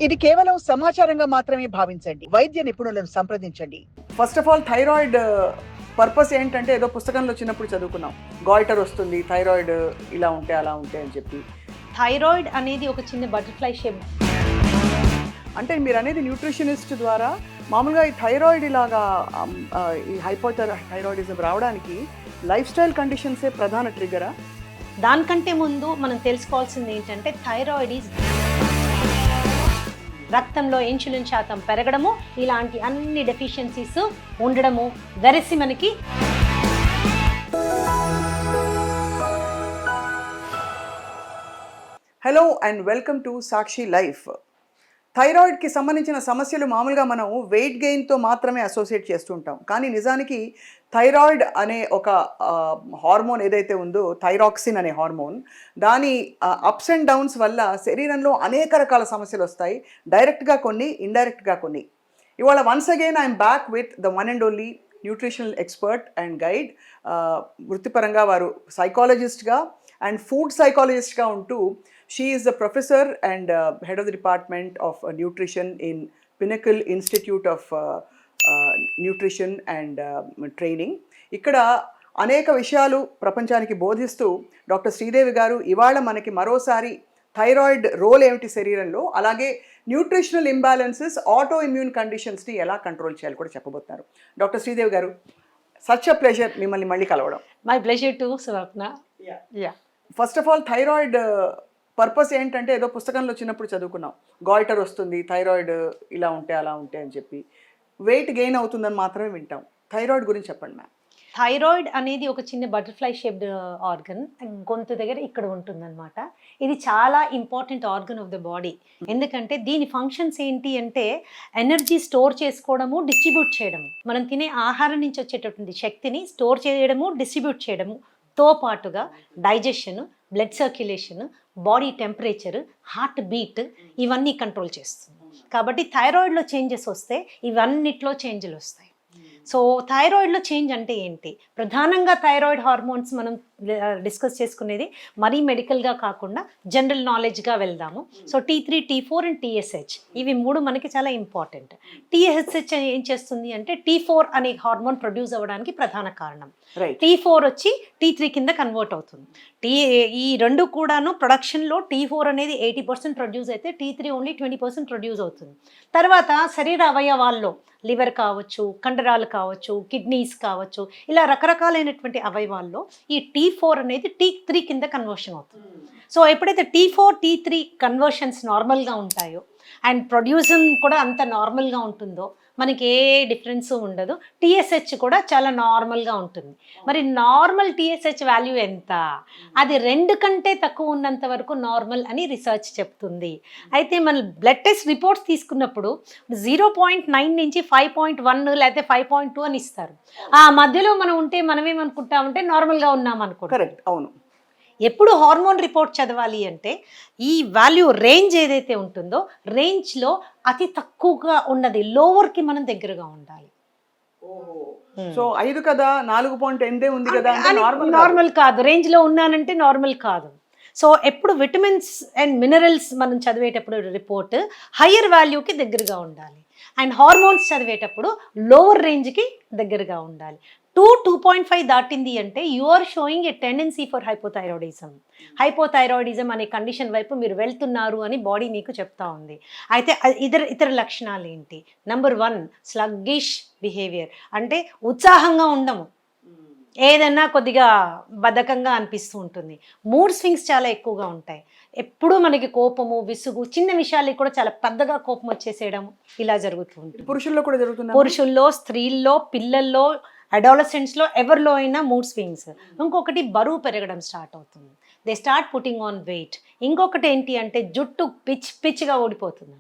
ఇది కేవలం సమాచారంగా మాత్రమే భావించండి. వైద్య నిపుణులను సంప్రదించండి. First of all thyroid purpose ఏంటంటే ఏదో పుస్తకంలో చిన్నప్పుడు చదువుకున్నాం. గాయిటర్ వస్తుంది, థైరాయిడ్ ఇలా ఉంటే అలా ఉంటే అని చెప్పి. థైరాయిడ్ అనేది ఒక చిన్న బటర్ఫ్లై షేప్. అంటే మీరు అనేది న్యూట్రిషనిస్ట్ ద్వారా మామూలుగా ఈ థైరాయిడ్ ఇలాగా ఈ థైరాయిడిజం రావడానికి లైఫ్ స్టైల్ కండిషన్సే ప్రధాన ట్రిగరా? దానికంటే ముందు మనం తెలుసుకోవాల్సింది ఏంటంటే థైరాయిడ్ ఈజ్ రక్తంలో ఇన్సులిన్ శాతం పెరగడము, ఇలాంటి అన్ని డెఫిషియన్సీస్ ఉండడము వెరసి మనకి hello and welcome to Sakshi life. థైరాయిడ్కి సంబంధించిన సమస్యలు మామూలుగా మనం వెయిట్ గెయిన్తో మాత్రమే అసోసియేట్ చేస్తుంటాం. కానీ నిజానికి థైరాయిడ్ అనే ఒక హార్మోన్ ఏదైతే ఉందో, థైరాక్సిన్ అనే హార్మోన్, దాని అప్స్ అండ్ డౌన్స్ వల్ల శరీరంలో అనేక రకాల సమస్యలు వస్తాయి. డైరెక్ట్గా కొన్ని, ఇండైరెక్ట్గా కొన్ని. ఇవాళ once again I'm back with the one and only nutritional expert and guide. వృత్తిపరంగా వారు సైకాలజిస్ట్గా అండ్ ఫుడ్ సైకాలజిస్ట్గా ఉంటూ she is the professor and head of the department of nutrition in Pinnacle Institute of Nutrition and Training. ఇక్కడ అనేక విషయాలు ప్రపంచానికి బోధిస్తూ doctor Sridevi గారు ఇవాళ మనకి మరోసారి థైరాయిడ్ రోల్ ఏమిటి శరీరంలో, అలాగే న్యూట్రిషనల్ ఇంబ్యాలెన్సెస్, ఆటో ఇమ్యూన్ కండిషన్స్ని ఎలా కంట్రోల్ చేయాలి కూడా చెప్పబోతున్నారు. డాక్టర్ శ్రీదేవి గారు, సచ్ అ ప్లెజర్ మిమ్మల్ని మళ్ళీ కలవడం. My pleasure to Swapna. First of all thyroid purpose ఏంటంటే ఏదో పుస్తకంలో చిన్నప్పుడు చదువుకున్నాం. గాయిటర్ వస్తుంది, థైరాయిడ్ ఇలా ఉంటే అలా ఉంటే అని చెప్పి. వెయిట్ గెయిన్ అవుతుందని మాత్రమే వింటాం. థైరాయిడ్ గురించి చెప్పండి మ్యామ్. థైరాయిడ్ అనేది ఒక చిన్న బటర్ఫ్లై షేప్డ్ ఆర్గన్, గొంతు దగ్గర ఇక్కడ ఉంటుందన్నమాట. ఇది చాలా important organ of the body. ఎందుకంటే దీని ఫంక్షన్స్ ఏంటి అంటే ఎనర్జీ స్టోర్ చేసుకోవడము, డిస్ట్రిబ్యూట్ చేయడము, మనం తినే ఆహారం నుంచి వచ్చేటటువంటి శక్తిని స్టోర్ చేయడము, డిస్ట్రిబ్యూట్ చేయడము తో పాటుగా digestion, blood circulation, body temperature, heart beat ఇవన్నీ కంట్రోల్ చేస్తుంది. కాబట్టి థైరాయిడ్లో చేంజెస్ వస్తే ఇవన్నిట్లో చేంజ్లు వస్తాయి. సో థైరాయిడ్లో చేంజ్ అంటే ఏంటి? ప్రధానంగా థైరాయిడ్ హార్మోన్స్ మనం డిస్కస్ చేసుకునేది మరీ మెడికల్గా కాకుండా జనరల్ నాలెడ్జ్గా వెళ్దాము. So T3, T4 and TSH ఇవి మూడు మనకి చాలా ఇంపార్టెంట్. TSH ఏం చేస్తుంది అంటే T4 అనే హార్మోన్ ప్రొడ్యూస్ అవ్వడానికి ప్రధాన కారణం. T4 వచ్చి T3 కింద కన్వర్ట్ అవుతుంది. ఈ రెండు కూడాను ప్రొడక్షన్లో T4 అనేది 80% ప్రొడ్యూస్ అయితే T3 ఓన్లీ 20% ప్రొడ్యూస్ అవుతుంది. తర్వాత శరీర అవయవాల్లో లివర్ కావచ్చు, కండరాలు కావచ్చు, కిడ్నీస్ కావచ్చు, ఇలా రకరకాలైనటువంటి అవయవాల్లో ఈ T4 అనేది T3 కింద కన్వర్షన్ అవుతుంది. సో ఎప్పుడైతే T4, T3 కన్వర్షన్స్ నార్మల్గా ఉంటాయో అండ్ ప్రొడ్యూసింగ్ కూడా అంత నార్మల్గా ఉంటుందో మనకి ఏ డిఫరెన్స్ ఉండదు. TSH కూడా చాలా నార్మల్గా ఉంటుంది. మరి నార్మల్ TSH వాల్యూ ఎంత? అది 2 కంటే తక్కువ ఉన్నంత వరకు నార్మల్ అని రీసెర్చ్ చెప్తుంది. అయితే మన బ్లడ్ టెస్ట్ రిపోర్ట్స్ తీసుకున్నప్పుడు 0.9 నుంచి 5.1 లేకపోతే 5.2 అని ఇస్తారు. ఆ మధ్యలో మనం ఉంటే మనమేమనుకుంటామంటే నార్మల్గా ఉన్నాం అనుకో. కరెక్ట్, అవును. ఎప్పుడు హార్మోన్ రిపోర్ట్ చదవాలి అంటే ఈ వాల్యూ రేంజ్ ఏదైతే ఉంటుందో రేంజ్లో అతి తక్కువగా ఉన్నది లోవర్కి మనం దగ్గరగా ఉండాలి. సో 5 కదా, 4.8 ఉంది కదా, నార్మల్ కాదు. రేంజ్లో ఉన్నానంటే నార్మల్ కాదు. సో ఎప్పుడు విటమిన్స్ అండ్ మినరల్స్ మనం చదివేటప్పుడు రిపోర్ట్ హయ్యర్ వాల్యూకి దగ్గరగా ఉండాలి. అండ్ హార్మోన్స్ చదివేటప్పుడు లోవర్ రేంజ్కి దగ్గరగా ఉండాలి. 2.5 దాటింది అంటే you are showing a tendency for hypothyroidism. Hypothyroidism అనే కండిషన్ వైపు మీరు వెళ్తున్నారు అని బాడీ మీకు చెప్తా ఉంది. అయితే ఇతర లక్షణాలు ఏంటి? నెంబర్ 1, స్లగ్గిష్ బిహేవియర్, అంటే ఉత్సాహంగా ఉండము, ఏదన్నా కొద్దిగా బద్ధకంగా అనిపిస్తూ ఉంటుంది. మూడ్ స్వింగ్స్ చాలా ఎక్కువగా ఉంటాయి. ఎప్పుడూ మనకి కోపము, విసుగు, చిన్న విషయాలకి కూడా చాలా పెద్దగా కోపం వచ్చేసేయడం ఇలా జరుగుతూ ఉంటుంది. పురుషుల్లో కూడా జరుగుతుంది. పురుషుల్లో, స్త్రీల్లో, పిల్లల్లో, అడాలసెంట్స్లో ఎవరిలో అయినా మూడ్ స్వింగ్స్. ఇంకొకటి బరువు పెరగడం స్టార్ట్ అవుతుంది. They start putting on weight. ఇంకొకటి ఏంటి అంటే జుట్టు పిచ్చిగా ఓడిపోతుంది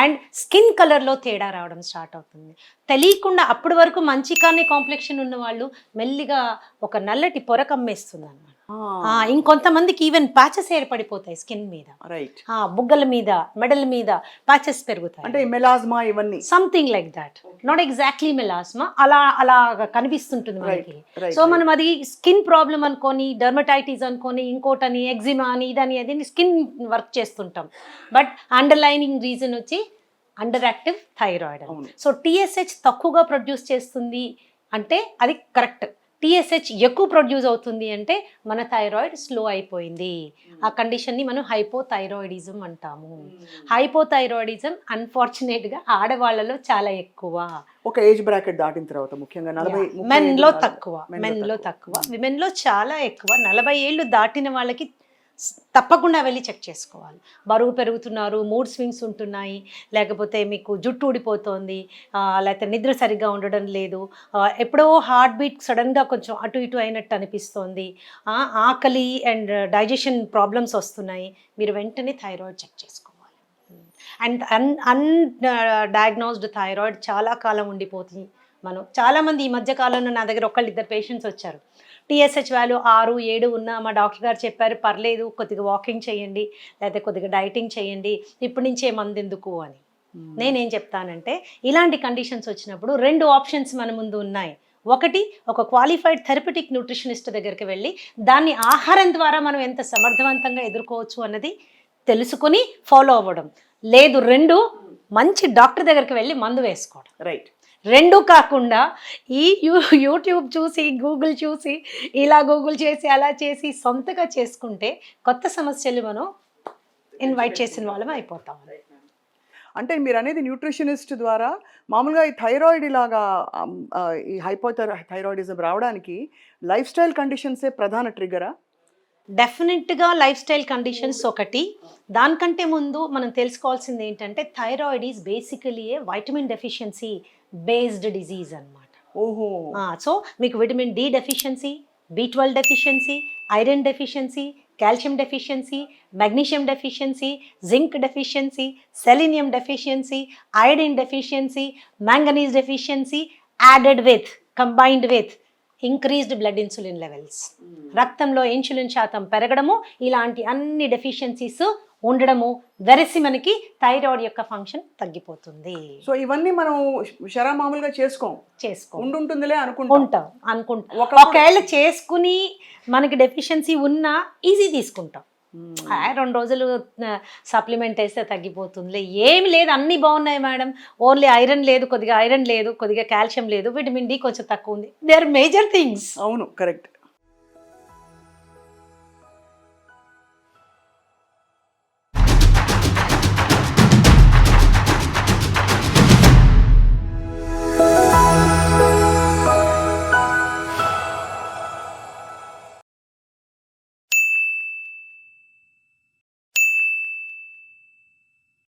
అండ్ స్కిన్ కలర్లో తేడా రావడం స్టార్ట్ అవుతుంది. తెలియకుండా అప్పటి వరకు మంచి కానీ కాంప్లెక్షన్ ఉన్న వాళ్ళు మెల్లిగా ఒక నల్లటి పొర కమ్మేస్తుంది అన్నమాట. ఇంకొంతమందికి ఈవెన్ ప్యాచెస్ ఏర్పడిపోతాయి స్కిన్ మీద, రైట్. బుగ్గల మీద, మెడల మీద ప్యాచెస్ పెరుగుతాయి. అంటే మెలాస్మా ఇవన్నీ. Something like that, not exactly melasma, అలా కనిపిస్తుంటుంది మనకి. right, సో మనం అది స్కిన్ ప్రాబ్లం అనుకొని, డర్మటైటిస్ అనుకొని, ఇంకోటని ఎగ్జిమా అని ఇదని అది స్కిన్ వర్క్ చేస్తుంటాం. బట్ అండర్లైనింగ్ రీజన్ వచ్చి under active thyroid. So TSH తక్కువగా ప్రొడ్యూస్ చేస్తుంది అంటే అది కరెక్ట్. టీఎస్హెచ్ ఎక్కువ ప్రొడ్యూస్ అవుతుంది అంటే మన థైరాయిడ్ స్లో అయిపోయింది. ఆ కండిషన్ని మనం హైపోథైరాయిడిజం అంటాము. హైపోథైరాయిడిజం అన్ఫార్చునేట్గా ఆడవాళ్ళలో చాలా ఎక్కువ. ఒక ఏజ్ బ్రాకెట్ దాటిన తర్వాత ముఖ్యంగా 40 మెన్లో తక్కువ, విమెన్లో చాలా ఎక్కువ. 40 ఏళ్ళు దాటిన వాళ్ళకి తప్పకుండా వెళ్ళి చెక్ చేసుకోవాలి. బరువు పెరుగుతున్నారు, మూడ్ స్వింగ్స్ ఉంటున్నాయి, లేకపోతే మీకు జుట్టు ఊడిపోతుంది, లేకపోతే నిద్ర సరిగ్గా ఉండడం లేదు, ఎప్పుడో హార్ట్ బీట్ సడన్గా కొంచెం అటు ఇటు అయినట్టు అనిపిస్తోంది, ఆకలి అండ్ డైజెషన్ ప్రాబ్లమ్స్ వస్తున్నాయి, మీరు వెంటనే థైరాయిడ్ చెక్ చేసుకోవాలి. అండ్ డయాగ్నోస్డ్ థైరాయిడ్ చాలా కాలం ఉండిపోతుంది. చాలామంది ఈ మధ్య కాలంలో నా దగ్గర 1-2 పేషెంట్స్ వచ్చారు, టీఎస్హెచ్ వాల్యూ 6-7 ఉన్నా మా డాక్టర్ గారు చెప్పారు పర్లేదు, కొద్దిగా వాకింగ్ చేయండి, లేకపోతే కొద్దిగా డైటింగ్ చేయండి, ఇప్పటి నుంచే మందు ఎందుకు అని. నేనేం చెప్తానంటే ఇలాంటి కండిషన్స్ వచ్చినప్పుడు 2 ఆప్షన్స్ మన ముందు ఉన్నాయి. ఒకటి, ఒక క్వాలిఫైడ్ థెరపటిక్ న్యూట్రిషనిస్ట్ దగ్గరికి వెళ్ళి దాన్ని ఆహారం ద్వారా మనం ఎంత సమర్థవంతంగా ఎదుర్కోవచ్చు అన్నది తెలుసుకుని ఫాలో అవ్వడం. లేదు, 2 మంచి డాక్టర్ దగ్గరికి వెళ్ళి మందు వేసుకోవడం. రైట్. 2 కాకుండా ఈ యూట్యూబ్ చూసి, గూగుల్ చూసి, ఇలా గూగుల్ చేసి అలా చేసి సొంతగా చేసుకుంటే కొత్త సమస్యలు మనం ఇన్వైట్ చేసిన వాళ్ళం అయిపోతాం. అంటే మీరు అనేది న్యూట్రిషనిస్ట్ ద్వారా మామూలుగా ఈ థైరాయిడ్ ఇలాగా ఈ హైపోథైరాయిడిజం రావడానికి లైఫ్ స్టైల్ కండిషన్సే ప్రధాన ట్రిగరా? డెఫినెట్గా లైఫ్ స్టైల్ కండిషన్స్ ఒకటి. దానికంటే ముందు మనం తెలుసుకోవాల్సింది ఏంటంటే thyroid is basically a vitamin deficiency based disease అనమాట. ఓహో. సో మీకు vitamin D deficiency, B12 deficiency, iron deficiency, calcium deficiency, magnesium deficiency, zinc deficiency, selenium deficiency, iron deficiency, manganese deficiency, combined with increased blood insulin levels, రక్తంలో insulin శాతం పెరగడము, ఇలాంటి అన్ని deficiencies ఉండడము వెరసి మనకి థైరాయిడ్ యొక్క ఫంక్షన్ తగ్గిపోతుంది. సో ఇవన్నీ మనం మామూలుగా ఉంటుందిలే అనుకుంటాం. ఒకవేళ చేసుకుని మనకి డెఫిషియన్సీ ఉన్నా ఈజీ తీసుకుంటాం. 2 రోజులు సప్లిమెంట్ వేస్తే తగ్గిపోతుంది, ఏమి లేదు, అన్నీ బాగున్నాయి మేడం, ఓన్లీ ఐరన్ లేదు, కొద్దిగా కాల్షియం లేదు, విటమిన్ డి కొంచెం తక్కువ ఉంది. They are major things. అవును, కరెక్ట్.